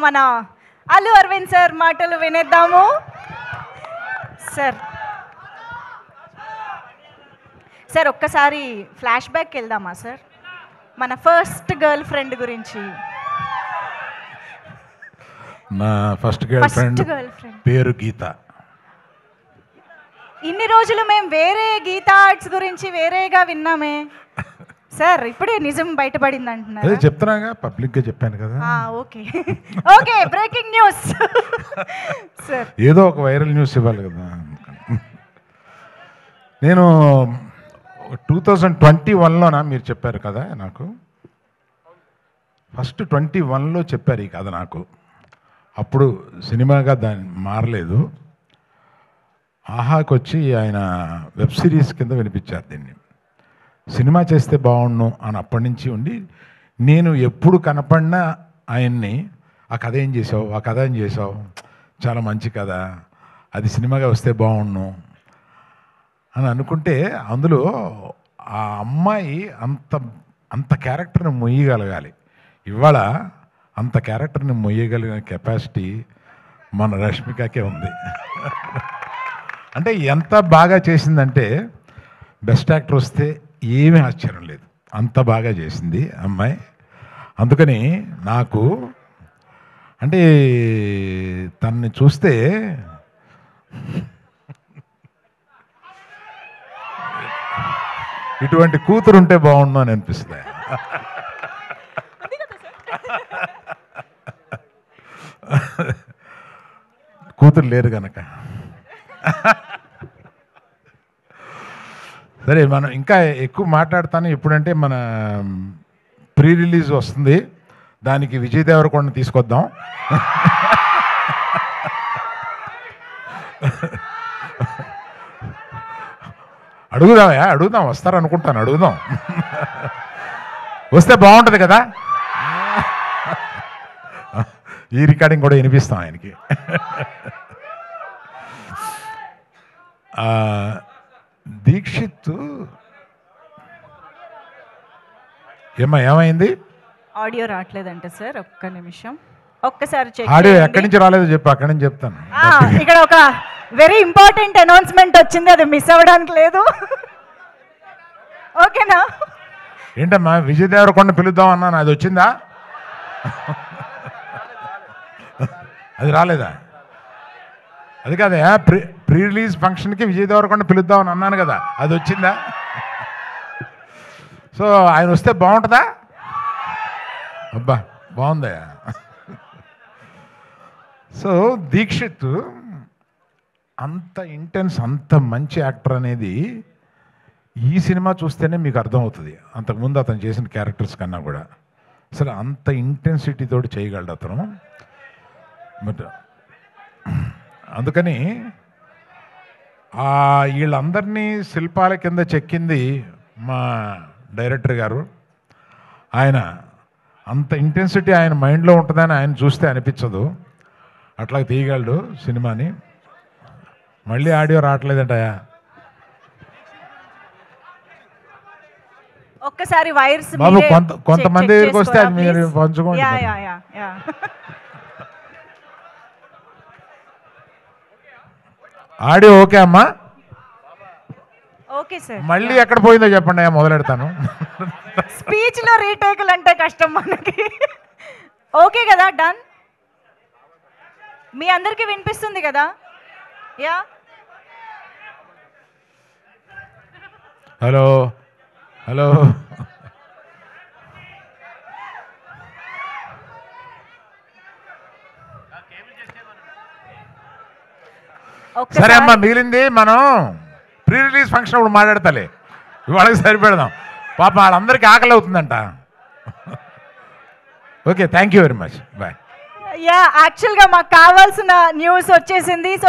మన అల్లు అరవింద్ సార్ మాటలు వినేద్దాము. Sir sir ఒక్కసారి ఫ్లాష్ బ్యాక్ వెళ్దామా సార్? మన ఫస్ట్ గర్ల్ ఫ్రెండ్ గురించి. నా ఫస్ట్ గర్ల్ ఫ్రెండ్ పేరు గీత. ఇన్ని రోజులు మేము వేరే గీత ఆర్ట్స్ గురించి వేరేగా విన్నామే సార్, ఇప్పుడే నిజం బయటపడింది అంటున్నారు. చెప్తున్నాగా, పబ్లిక్గా చెప్పాను కదా. Okay okay, breaking news sir. ఏదో ఒక వైరల్ న్యూస్ ఇవ్వాలి కదా. నేను 2021లోనా మీరు చెప్పారు కదా నాకు, ఫస్ట్ 21లో చెప్పారు ఈ కథ నాకు. అప్పుడు సినిమాగా దాన్ని మారలేదు. ఆహాకి వచ్చి ఆయన వెబ్ సిరీస్ కింద వినిపించారు దీన్ని. సినిమా చేస్తే బాగుండు అని అప్పటి నుంచి ఉండి, నేను ఎప్పుడు కనపడినా ఆయన్ని ఆ కథ ఏం చేసావు, ఆ కథ ఏం చేసావు, చాలా మంచి కథ, అది సినిమాగా వస్తే బాగుండు అని అనుకుంటే, అందులో ఆ అమ్మాయి అంత క్యారెక్టర్ని మొయ్యగలగాలి. ఇవాళ అంత క్యారెక్టర్ని మొయ్యగలిగిన కెపాసిటీ మన రష్మికకే ఉంది. అంటే ఎంత బాగా చేసిందంటే, బెస్ట్ యాక్టర్ వస్తే ఏమీ ఆశ్చర్యం లేదు, అంత బాగా చేసింది అమ్మాయి. అందుకని నాకు అంటే తనని చూస్తే ఇటువంటి కూతురు ఉంటే బాగుండు అని అనిపిస్తుంది. కూతురు లేరు కనుక. సరే, మనం ఇంకా ఎక్కువ మాట్లాడతాను. ఎప్పుడంటే మన ప్రీ రిలీజ్ వస్తుంది, దానికి విజయ్ దేవరకొండ తీసుకొద్దాం. అడుగుదాం, వస్తారు అనుకుంటాను, అడుగుదాం. వస్తే బాగుంటుంది కదా. ఈ రికార్డింగ్ కూడా వినిపిస్తాం ఆయనకి. దీక్షిత్ ఏమైంది? ఆడియో రావట్లేదంటే సార్, ఒక్క నిమిషం, ఒక్కసారి చెక్. ఆడియో ఎక్కడి నుంచి రాలేదో చెప్పు, అక్కడి నుంచి చెప్తాను. ఇక్కడ ఒక వెరీ ఇంపార్టెంట్ అనౌన్స్మెంట్ వచ్చింది, అది మిస్ అవ్వడానికి లేదు. ఓకేనా? ఏంటమ్మా, విజయ్ దేవరకొండ పిలుద్దాం అన్నాను, అది వచ్చిందా? అది రాలేదా? అది కాదే, ప్రీ రిలీజ్ ఫంక్షన్కి విజయ్ దేవరకొండ పిలుద్దామని అన్నాను కదా, అది వచ్చిందా? సో ఆయన వస్తే బాగుంటుందా? అబ్బా బాగుందా. సో దీక్షిత్ అంత ఇంటెన్స్, అంత మంచి యాక్టర్ అనేది ఈ సినిమా చూస్తేనే మీకు అర్థమవుతుంది. అంతకుముందు అతను చేసిన క్యారెక్టర్స్ కన్నా కూడా అసలు అంత ఇంటెన్సిటీతో చేయగలడు అతను. బట్ అందుకని వీళ్ళందరినీ శిల్పాల కింద చెక్కింది మా డైరెక్టర్ గారు. ఆయన అంత ఇంటెన్సిటీ ఆయన మైండ్లో ఉంటుందని ఆయన చూస్తే అనిపించదు, అట్లా తీయగలడు సినిమాని. మళ్ళీ ఆడియో రావట్లేదంటయా, ఒక్కసారి వైర్స్ బాబు. కొంతమంది దగ్గరికి వస్తే అది మీరు పంచుకోండి. ఆడియో ఓకే అమ్మా? Okay sir. మళ్ళీ ఎక్కడ పోయిందో చెప్పండి, మొదలెడతాను. స్పీచ్ లో రీటేకులు అంటే కష్టం మనకి. ఓకే కదా, డన్. మీ అందరికి వినిపిస్తుంది కదా? Yeah, hello hello. సరే అమ్మా, మిగిలింది మనం ప్రీ రిలీజ్ ఫంక్షన్ అప్పుడు మాట్లాడతాలే, ఇవాళకి సరిపెడదాం. పాప వాళ్ళందరికీ ఆకలి అవుతుందంట. Okay, thank you very much, bye. Yeah, యాక్చువల్గా మాకు కావాల్సిన న్యూస్ వచ్చేసింది.